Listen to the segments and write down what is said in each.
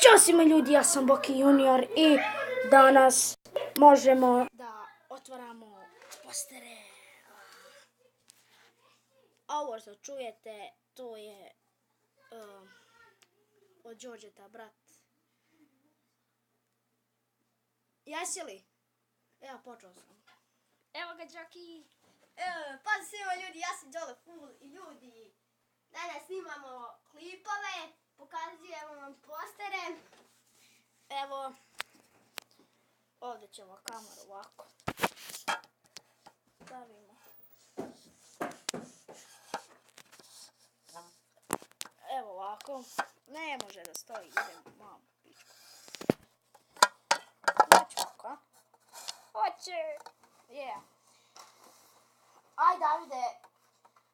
Ćao svima ljudi, ja sam Boki Junior i danas možemo da otvaramo postere. Ovo što čujete, to je od Đorđeta, brat. Jesi li? Evo, počeo sam. Evo ga, Đaki. Pa svima ljudi, ja sam Đole Full i ljudi. Danas snimamo klipove, pokazujemo vam postere. Evo, ovdje ćemo kameru ovako stavimo. Evo ovako, ne može da stoji, idemo malo pičku. Hoće ovako, hoće, yeah. Aj Davide,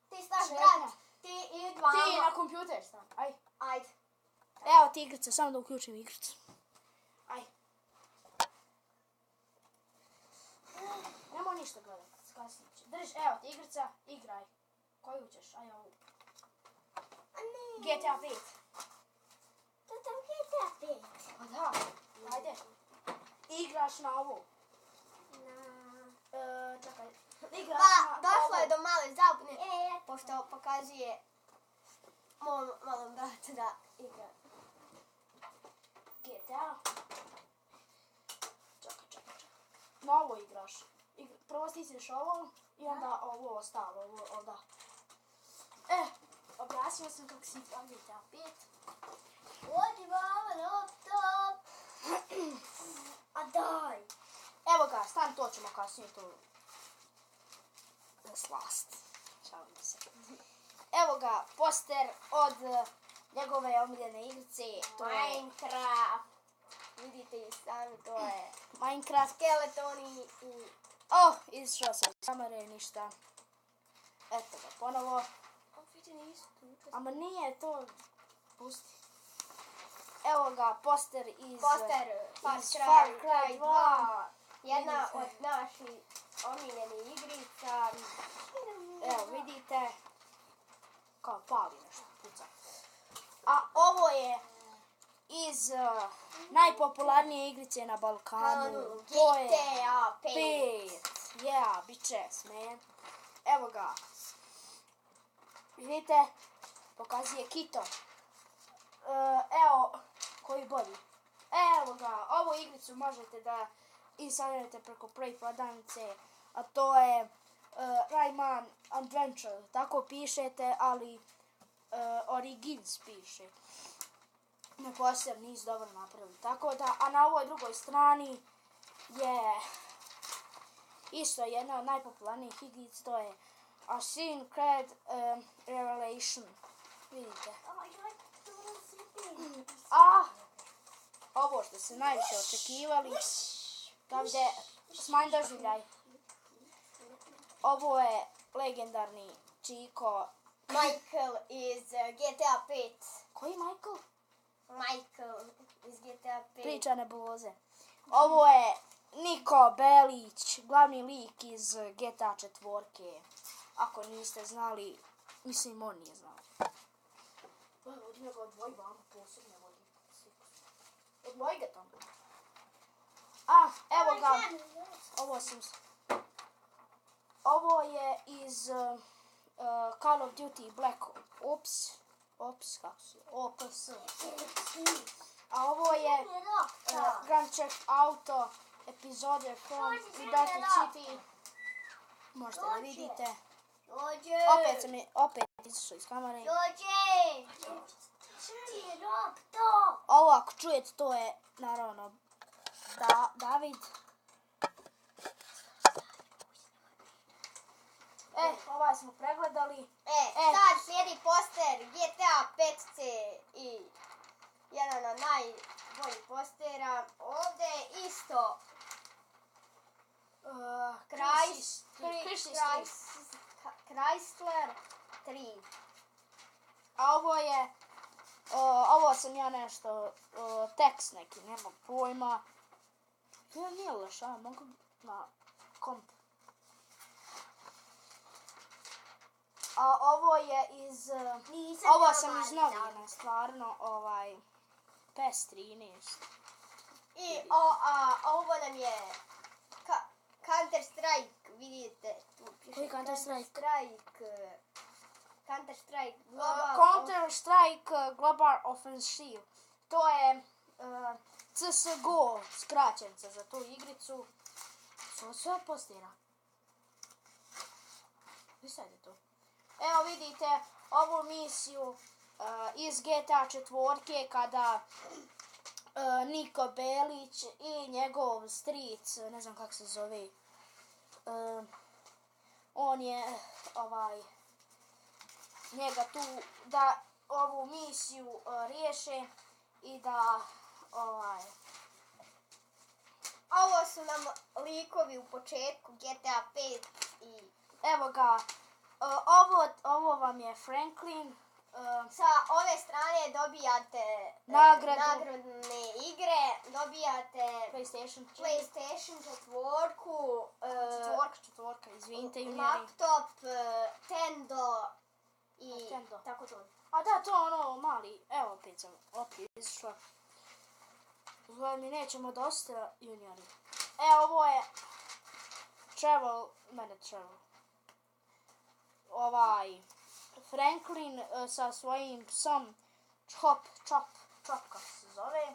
ti staš brat, ti i dva. Ti na kompjuter stav, aj. Ajde. Evo ti igrice, samo da uključim igricu. Aj. Nemo ništa gledat, kasnije će. Drži, evo ti igrica, igraj. Koju ćeš? Aj ovu. GTA 5. To tam GTA 5. Pa da, ajde. Igraš na ovu. Čekaj. Igraš na Došlo je ovu. do male zabune, pošto pokazuje malom bratu da igra. GTA. Čekaj. Na ovo igraš. Prvo stisneš ovo i onda ovo ostalo, ovo ovda. Objasnio sam kako si igrao GTA 5. Odi mama laptop. A daj. Evo ga, stan, to ćemo kasnije to slast. Šalim se. Evo ga, poster od njegove omiljene igrice. To je Minecraft. Vidite i sami, to je Minecraft. skeletoni i... Izišao sam iz kamere, ništa. Eto ga, ponovo. Ama nije to... Pusti. Evo ga, poster iz Far Cry 2. Jedna od naših omiljenih igrica. Evo, vidite. Kao pali nešto, puca. A ovo je iz najpopularnije igrice na Balkanu. To je GTA 5. 5. Yeah, bitches, man. Evo ga. Vidite, pokazuje Kito. Evo, koji bolji. Evo ga, ovu igricu možete da instalirate preko Play prodavnice, a to je Rayman Adventure. Tako pišete, ali Origins piše. Na poster nisu dobro napravili. Tako da, a na ovoj drugoj strani je isto jedna od najpopularnijih igrica, to je Assassin's Creed Revelation. Vidite. Ovo što se najviše očekivali. Davide, smanj doživljaj. Ovo je legendarni Chico. Michael iz GTA 5. Koji Michael? Michael iz GTA 5. Priča nebuloze. Ovo je Niko Belić, glavni lik iz GTA 4. Ako niste znali, mislim on nije znao. Od njega odvoji vama posebno vodi. Odvoji ga tamo. Evo ga. Ovo je iz Call of Duty Black Ops. Ops. A ovo je Grand Theft Auto epizode from Liberty City. Možete da vidite. Opet izašao iz kamere. Ovo ako čujete, to je naravno David. Ovaj smo pregledali. Sad slijedi poster GTA 5C i jedan od najboljih postera. Ovdje je isto Chrysler 3. A ovo sam ja nešto, tekst neki, nemam pojma. Nije loš, mogu na komp. A ovo je iz... Ovo sam iz novina, stvarno, PES 13. I ovo nam je Counter Strike, vidite. Koji Counter Strike? Counter Strike Counter Strike Global Offensive. To je CSGO skraćenica za tu igricu. Sve postira. Visajte to. Evo vidite ovu misiju iz GTA 4 kada Niko Belić i njegov stric, ne znam kako se zove, on je njega tu da ovu misiju riješe i da Ovo su nam likovi u početku GTA 5 i... Evo ga, ovo vam je Franklin. Sa ove strane dobijate nagradne igre, dobijate PlayStation 4, izvinite juniori. laptop, Tendo i tako to. A da, to ono mali, evo opet sam izašla. Zgleda mi nećemo dosta juniori. Ovo je Travel. Franklin sa svojim psom Chop, kako se zove.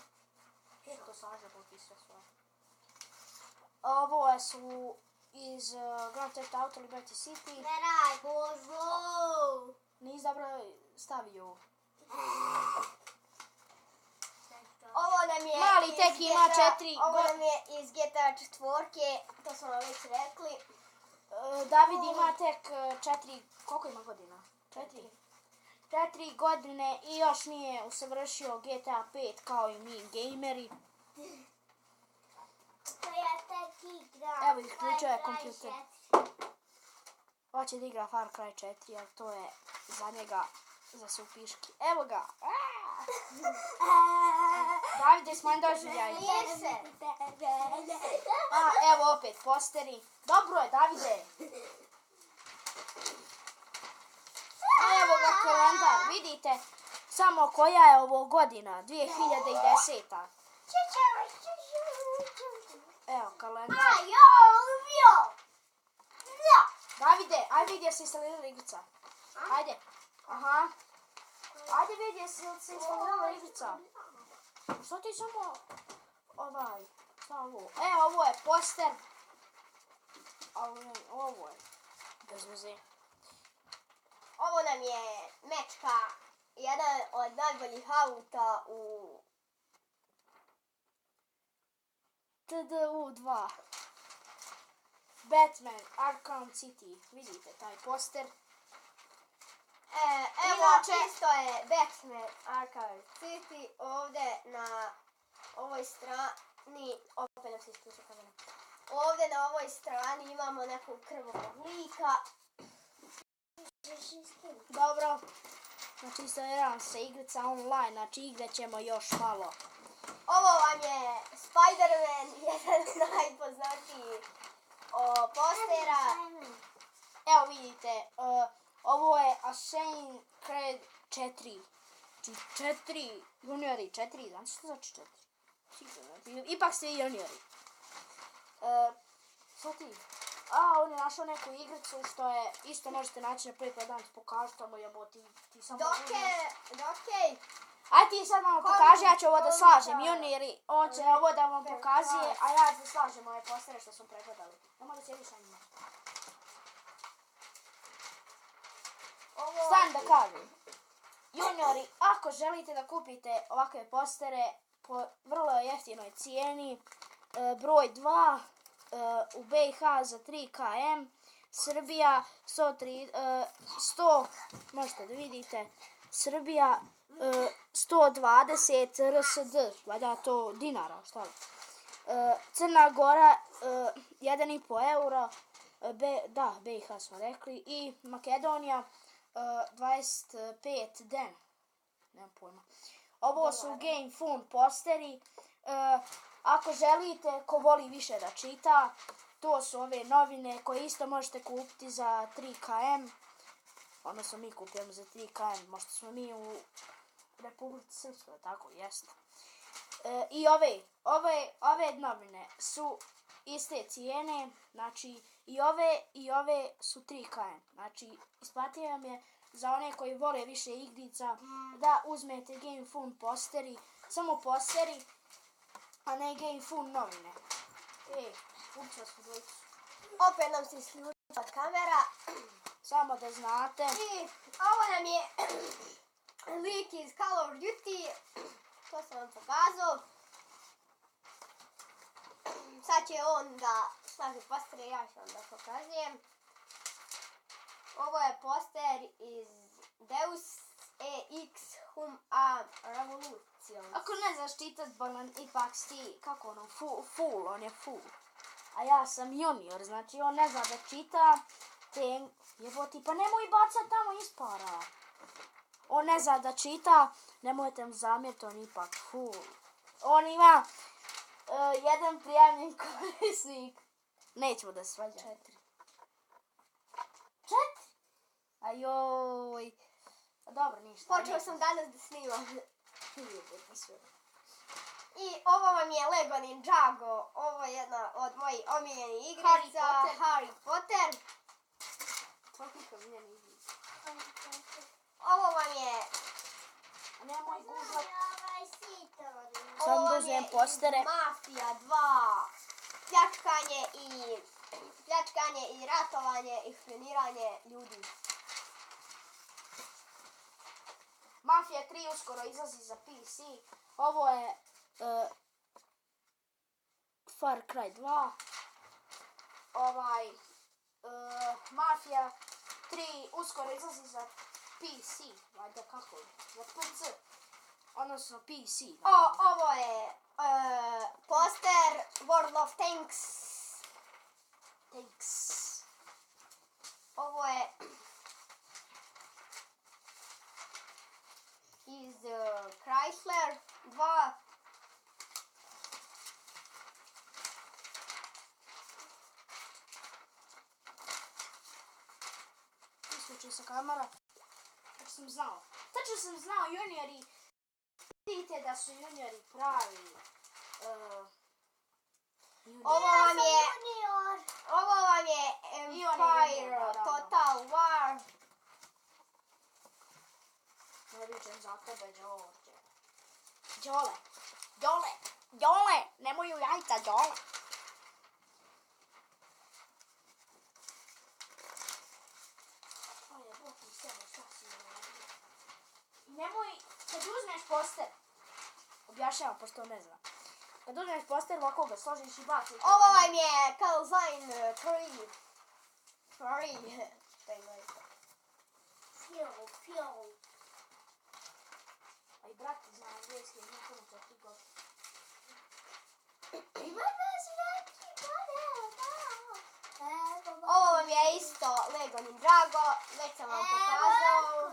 To saže potpisuje svoje. Ovo su iz Grand Theft Auto Liberty City. Veraj, Božo! Nis dobro stavio. Ovo nam je mali tek ima 4 Ovo nam je iz GTA 4, to smo vam već rekli. David ima tek 4, koliko ima godina? 4 godine i još nije usavršio GTA 5 kao i mi gejmeri. To ja tek igram. Evo isključio je kompjuter. Hoće da igra Far Cry 4, ali to je za njega za supiški. Evo ga. Davide, smanj doživljaj. Evo opet posteri. Dobro je, Davide. Evo ga kalendar, vidite samo koja je ovo godina, 2010. Evo kalendar. Davide, ajde vidi jesi instalirala igrica. Ajde. Aha. Ajde vidi jesi instalirala igrica. Što ti samo ovo? Ovo je poster. Ovo je bez veze. Ovo nam je mečka, jedan od najboljih auta u TDU2. Batman Arkham City. Vidite taj poster. Evo, isto je Batman Arkham City. Ovdje na ovoj strani, opet nam se isključio kamera. Ovdje na ovoj strani imamo nekog krvog lika. Dobro. Znači instaliram se igrica online, znači igrat ćemo još malo. Ovo vam je Spider-Man, jedan od najpoznatijih postera. Evo vidite, ovo je Assassin's Creed 4. Znači 4, juniori 4, znači što znači 4? Sigurno, ipak ste i juniori. Što ti? On je našao neku igricu što je, isto možete naći na prvi dan, pokažu tamo jebo ti samo... Dokej. Aj ti sad malo pokaži, ja ću ovo da slažem, juniori, on će ovo da vam pokazuje, a ja da slažem ove postere što smo pregledali. Nemo da sjediš na njima. Stan da kažem. Juniori, ako želite da kupite ovakve postere po vrlo jeftinoj cijeni, broj 2 u BiH za 3 km, Srbija 100, možete da vidite, Srbija 120 RSD, valjda to dinara, šta li? Crna Gora 1,5 euro, BiH smo rekli, i Makedonija 25 den, nemam pojma. Ovo su Game Fun posteri. Ako želite, ko voli više da čita, to su ove novine koje isto možete kupiti za 3 km. Odnosno mi kupujemo za 3 km, možda smo mi u Republici Srpskoj, tako, jeste. I ove novine su iste cijene, znači i ove su 3 kn. Znači, isplatio vam je za one koji vole više igrica da uzmete Game Fun posteri, samo posteri, a ne Game Fun novine. Učiva smo dvojicu. Opet nam se isključila kamera. Samo da znate. I ovo nam je lik iz Call of Duty. To sam vam pokazao. Sad će on da slaže postere, ja ću vam da pokazujem. Ovo je poster iz Deus Ex Revolution. Ako ne znaš čitat, Bolan, ipak ti, kako ono, full, on je full. A ja sam junior, znači on ne zna da čita, te jeboti, pa nemoj bacat tamo ispara. On ne zna da čita, nemojte mu zamjeriti, on ipak full. On ima jedan prijavljen korisnik. Nećemo da svađa. 4? Ajoj. Dobro, ništa. Počeo sam danas da snimam. I ovo vam je Lego Ninjago. Ovo je jedna od mojih omiljenih igrica. Harry Potter. Ovo vam je... Nemoj gužvat. Ovo vam je Mafija 2. Pljačkanje i ratovanje i špioniranje ljudi. Mafija 3 uskoro izlazi za PC. Ovo je Far Cry 2. Mafija 3 uskoro izlazi za PC. Valjda kako? Za PC. Odnosno PC. Ovo je poster World of Tanks. Ovo je iz Chrysler 2. Isključio se kamera. Tačno sam znao, juniori. Vidite da su juniori pravi. Ovo vam je Empire Total War. Ne vičem za tebe, Đole, nemoj u jajca, Đole. Nemoj, kad uzmeš poster, objašnjavam pošto ne znam. Kad uzmeš poster, ovako ga složiš i baciš. Ovo vam je Calzine 3. Aj, brati, zna anglijeski, nikonu to ti god. Ovo vam je isto Lego Ninjago, već sam vam pokazao.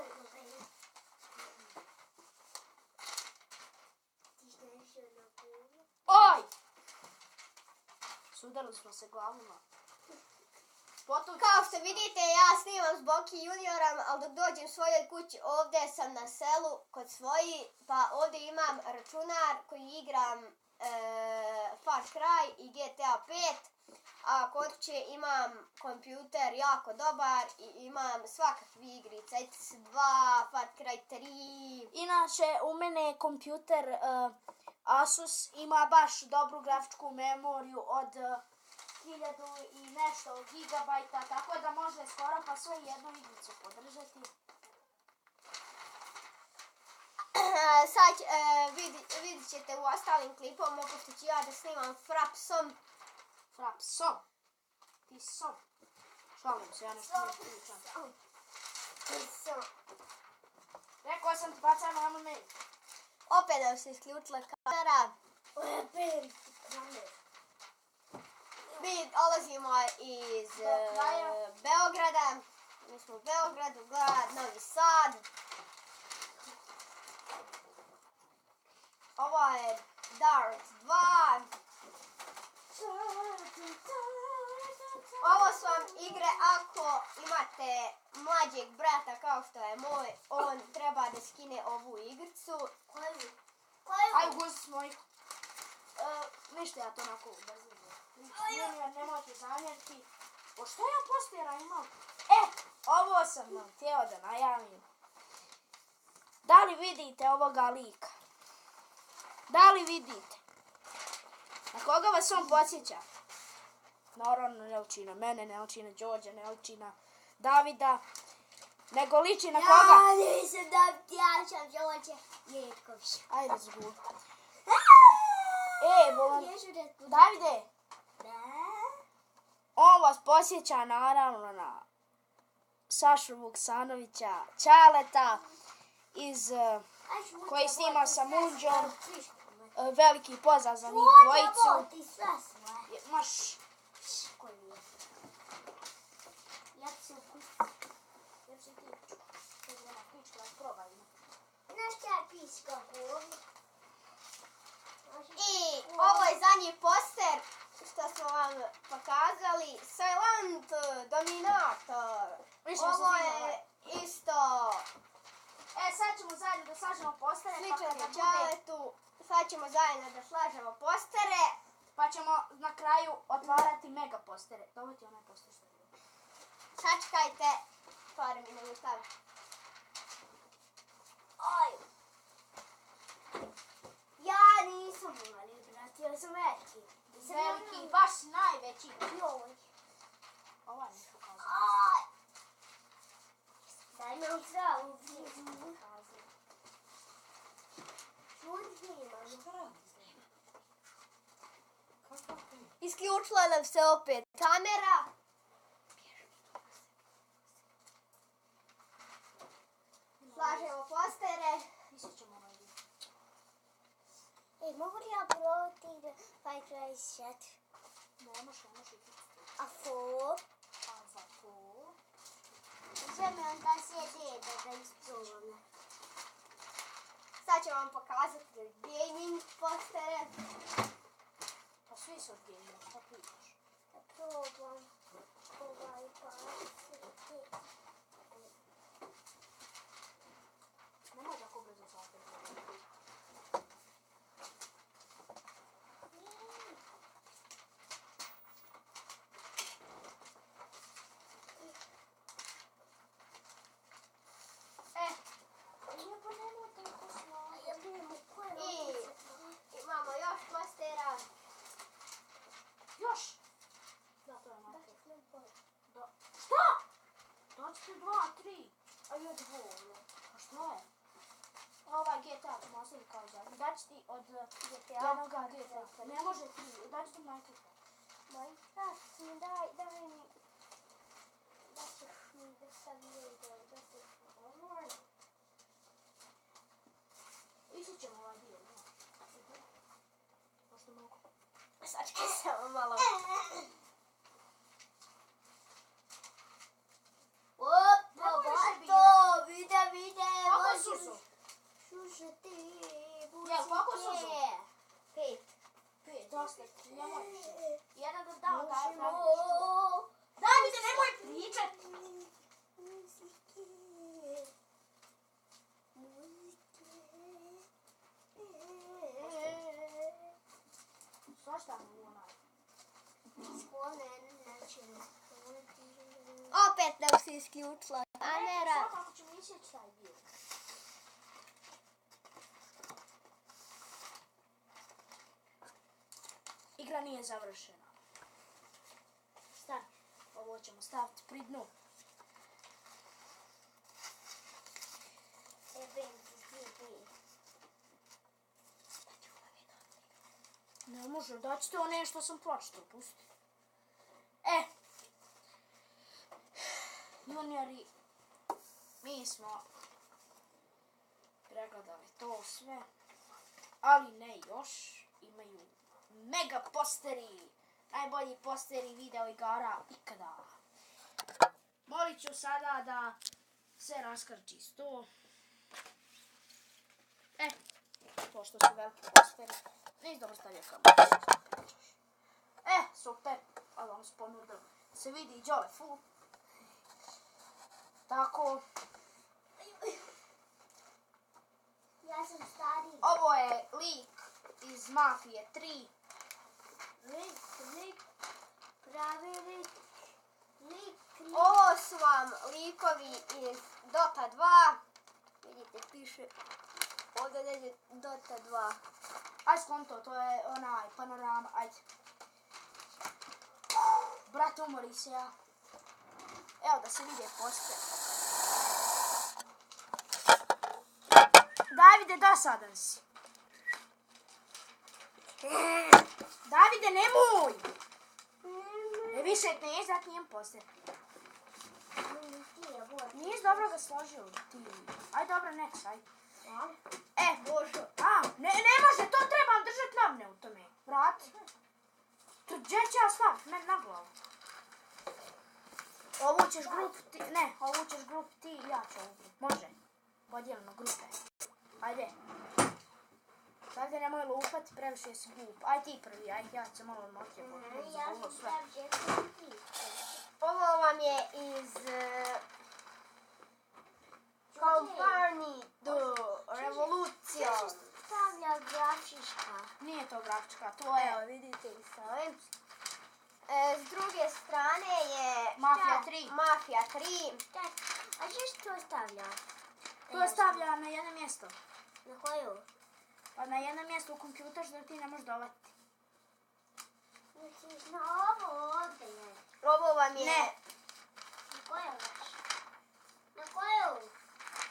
Oj! Sudarili smo se glavima. Kao što vidite, ja snimam s Boki juniorom, ali dok dođem svojoj kući, ovdje sam na selu kod svoji, pa ovdje imam računar koji igram Far Cry i GTA 5, a kod kuće imam kompjuter jako dobar i imam svakakve igrice, CS2, Far Cry 3. Inače, u mene je kompjuter Asus, ima baš dobru grafičku memoriju od 1000 i nešto gigabajta, tako da može skoro pa sve jednu igricu podržati. Sad vidit ćete u ostalim klipom, pošto ću ja da snimam Frapsom. Ti som. Šalim se, ja nešto ne pričam. Rekao sam ti bacaj mamu mail. Opet nam se isključila kamera. Mi dolazimo iz Beograda. Mi smo u Beogradu, grad Novi Sad. Ovo je Dart 2. Ovo su vam igre ako imate mlađeg brata kao što je moj, on treba da skine ovu igricu. Aj, guzi s mojih. Ništa ja to onako ubrzim. Nemojte zamjeriti. O što ja postera imam? Ovo sam vam htio da najavim. Da li vidite ovoga lika? Da li vidite? Na koga vas on podsjeća? Naravno ne liči na mene, ne liči na Đorđa, ne liči na Davida, nego liči na koga? Ja nisam da Đorđe Jetković. Ajde zgur. Volim. Davide, on vas posjeća naravno na Sašu Vuksanovića, Ćaleta, koji snima sa Munđom. Veliki pozdrav za njih dvojicu. Maš. Ja ću I ovo je zadnji poster što smo vam pokazali. Silent Dominator. Ovo je isto Sad ćemo zajedno da slažemo postere. slično na Ćaletu. Sad ćemo zajedno da slažemo postere. Pa ćemo na kraju otvarati mega postere. Dobro ti onaj poster što je bilo. Sačekajte par minuta. Ja nisam mali brat, ja sam veliki. Veliki, baš najveći. Ova je nešto kazala. Daj nam zdravu. Isključila nam se opet kamera. Slažemo postere. Isjećemo ovaj dio. Mogu li ja probati Five Rice Chat? Ne može. A for? A za to? Uzeme onda sjede da isprobam. Sad ću vam pokazati gaming postere. Pa svi su od gamera, šta pitaš? Da probam ovaj pasiti. Nemoj tako brzo svakaj. I imamo još postera. Još? Da, to je market. Šta? Dođite 2, 3. A je dvoje. A što je? Ovaj GTA ćemo ostaviti kao zadnji. Daći ti od jednoga GTA. Ne može ti. Daći ti Minecraft. Minecraft mi daj mi. Da ćeš mi da sam vidio da se ovo. Isjećemo ovaj dio. Pošto mogu. Sačekaj samo malo. To vide. Koliko su? Slušati. Jel, koliko su? 5. 5, dosta. Nemoj više. Jedan da dao taj pravi. Davide, nemoj pričat. Svašta mi onaj. Opet nam se isključila kamera. Sad ako ćemo isjeći taj dio. Igra nije završena. Stani. Ovo ćemo staviti pri dnu. Ne može, daći to nešto sam pročitao, pusti. Juniori, mi smo pregledali to sve, ali ne još. Imaju mega posteri, najbolji posteri video igara ikada. Molit ću sada da se raskrči sto. Pošto su veliki posteri, nisi dobro stavio kameru. Super, ali vam spomenuo se vidi i Đole full. Tako. Ja sam stariji. Ovo je lik iz Mafije 3. Lik, pravi lik. Ovo su vam likovi iz Dota 2. Vidite, piše ovdje negdje Dota 2. Aj skonto, to je onaj panorama, ajde. Brate, umori se ja. Evo da se vide postere. Davide, dosadan si. Davide, nemoj! Više ne izdati nijem poster. Nisi dobro ga složio ti. Aj dobro, next, aj. Bože. Ne može, to trebam držati na mne u tome. Vrati. Gdje ću ja staviti? Meni na glavu. Ovu ćeš grup ti, ovu ćeš grup ti i ja ću ovu grup. Može. Podijelimo grupe. Ajde. Davide, nemoj lupati, previše si glup. Aj ti prvi, aj ja ću malo odmotio. Ovo vam je iz Company do Revolucija. Stavlja grafička. Nije to grafička, to je... Evo, vidite i sami. S druge strane je Mafija 3. Mafija 3. A što to stavlja? To stavlja na jedno mjesto. Na koju? Pa na jedno mjesto u kompjuter što ti ne možeš dovatiti. Na ovo ovdje je. Ovo vam je... Ne. Na koju već? Na koju?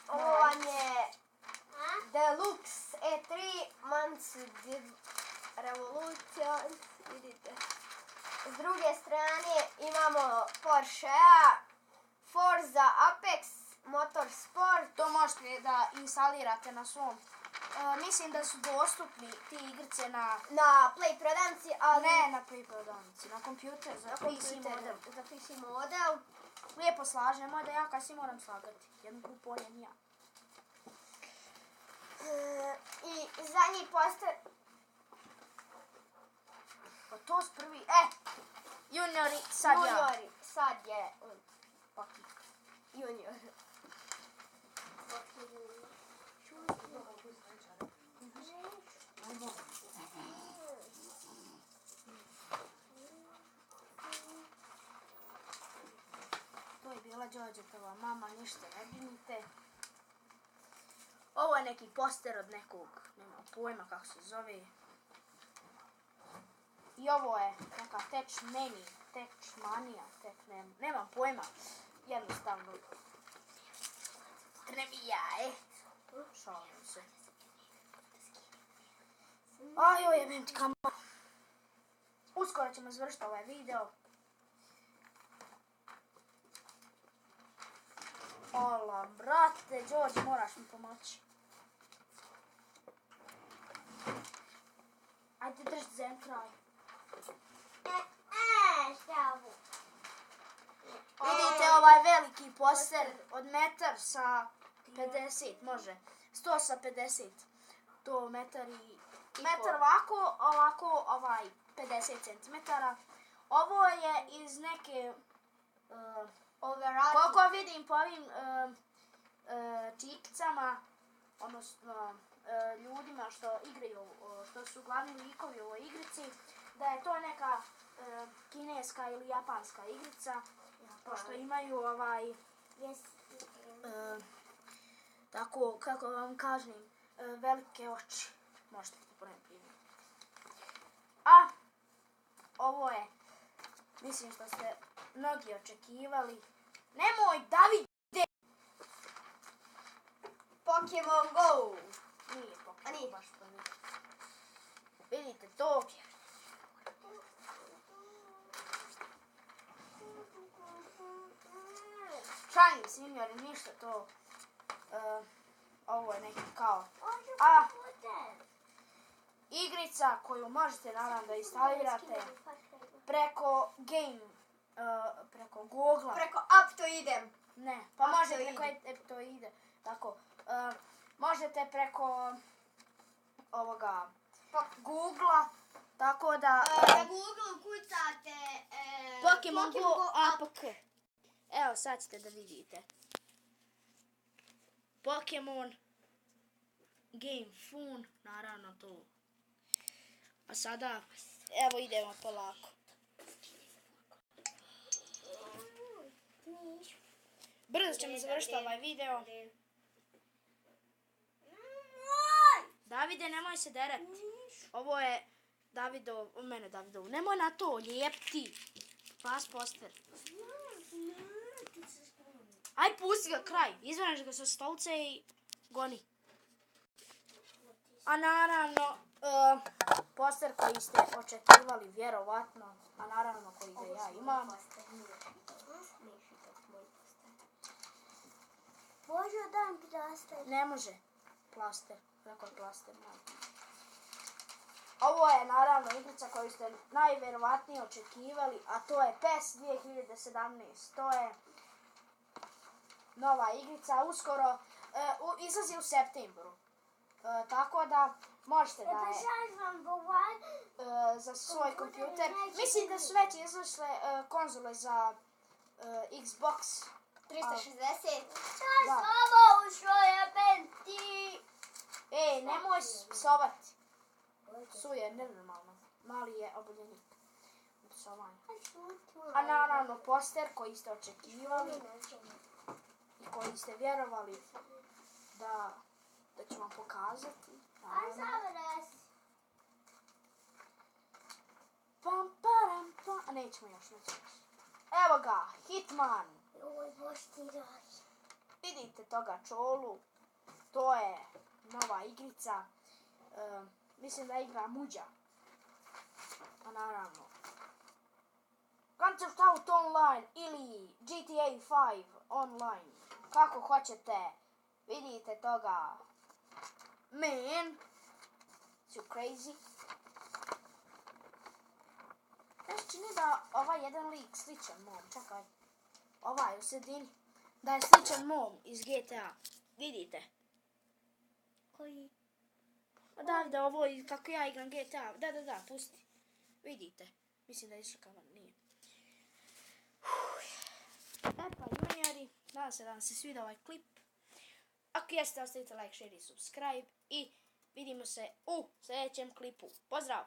Ovo vam je Deluxe E3 Months Revolution. Vidite. S druge strane imamo Porschea, Forza Apex, Motorsport. To možete da instalirate na svom. Mislim da su dostupni ti igrice na Play prodavnici, ali... Ne na Play prodavnici, na kompjuter za PC model. Za PC model. Lijepo slažemo da ja kasnije moram slagati. Jednu grupu oljen ja. I zadnji poster... Pa to s prvi... Juniori, sad ja. Juniori, sad je... Junior. To je bila Đorđetova mama, ništa ne brinite. Ovo je neki poster od nekog, nemam pojma kako se zove. I ovo je neka Tech Mania, nemam pojma. Jednostavno. Tremija, šalim se. Ajoj, jebem ti kamera. Uskoro ćemo završiti ovaj video. Ala, brate, Đorđe, moraš mi pomoći. Ajde, držite za jedan kraj. Stavu. Vidite ovaj veliki poster od metar sa 50, može. 100 sa 50. To metar i... Metar ovako, 50 cm. Ovo je iz neke... Koliko vidim po ovim čikicama, odnosno ljudima što igraju, što su glavni likovi u ovoj igrici, da je to neka kineska ili japanska igrica, pošto imaju tako, kako vam kažem, velike oči. Možete to poneti. A ovo je, mislim što ste mnogi očekivali. Nemoj, Davide! Pokemon Go. Nije Pokemon, Nije. baš to nije. Vidite to. Šalim se, juniori, ništa to. Ovo je neki kao igrica koju možete naravno da instalirate preko preko Google-a. Preko Up to idem. Ne, pa može preko to ide. Tako. Možete preko ovoga Google-a, tako da Na Google kucate Pokemon Go APK. Evo, sad ćete da vidite. Pokemon Game Phone, naravno to. A sada, Evo idemo polako. Brzo ćemo završiti ovaj video. Davide, nemoj se derati. Ovo je mene Davidov. Nemoj na to, lijep ti. Pas poster. Aj, pusti ga kraj. Izvaneš ga sa stolce i goni. A naravno, poster koji ste očekivali, vjerovatno. A naravno koji ga ja imam. Može dam plaster. Ne može. Plaster. Rekao je plaster. Ovo je naravno igrica koju ste najvjerovatnije očekivali, a to je PES 2017. To je nova igrica, uskoro izlazi u septembru. Tako da možete da je za svoj kompjuter. Mislim da su već izašle konzole za Xbox 360. Da. Ovo ušlo je penti. Ej, nemoj psovati. Suje nenormalno. Mali je oboljenik. Psovanje. A naravno poster koji ste očekivali i koji ste vjerovali da ću vam pokazati. Pam, param, pam. A nećemo još. Evo ga, Hitman. Vidite toga čolu. To je nova igrica. Mislim da igra Muđa. A naravno. Grand Theft Auto Online ili GTA 5 Online. Kako hoćete. Vidite toga. Man. You crazy. Nešto čini da ovaj jedan lik sličan mom. Čekaj. Ovaj u sredini. Da je sličan mom iz GTA. Vidite. Koji? Da, ovo je kako ja igram GTA. Da, pusti. Vidite. Mislim da je išlikavan, nije. Pa juniori, nadam se da vam se svidio ovaj klip. Ako jeste, ostavite like, share i subscribe. I vidimo se u sljedećem klipu. Pozdrav!